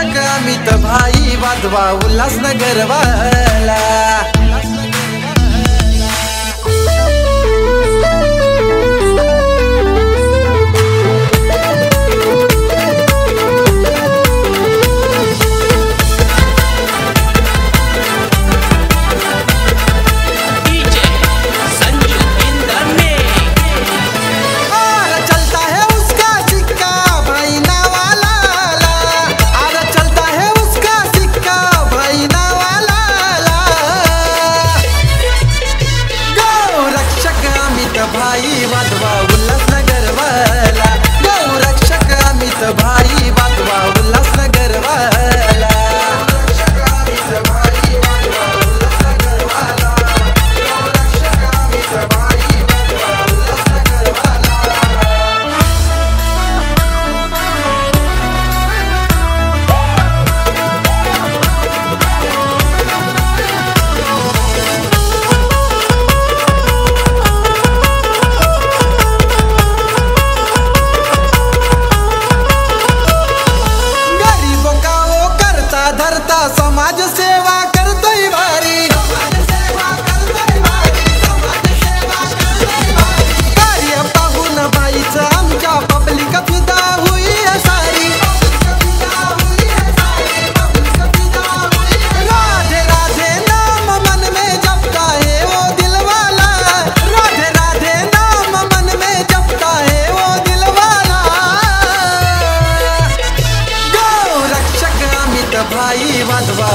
रक्षक अमित भाई वाधवा उल्हासनगर वाला। भाई वाधवा उल्हासनगर वाला, गौ रक्षक अमित भाई वाधवा उल्हासनगर वाला। समाज सेवा करतोय भारी, कार्य पाहून बाईचं आमच्या पब्लिक फिदा हुई सारी। राधे राधे नाम मन में जपता है वो दिलवाला, राधे राधे नाम मन में जपता है वो दिलवाला। गौ रक्षक अमित भाई वाधवा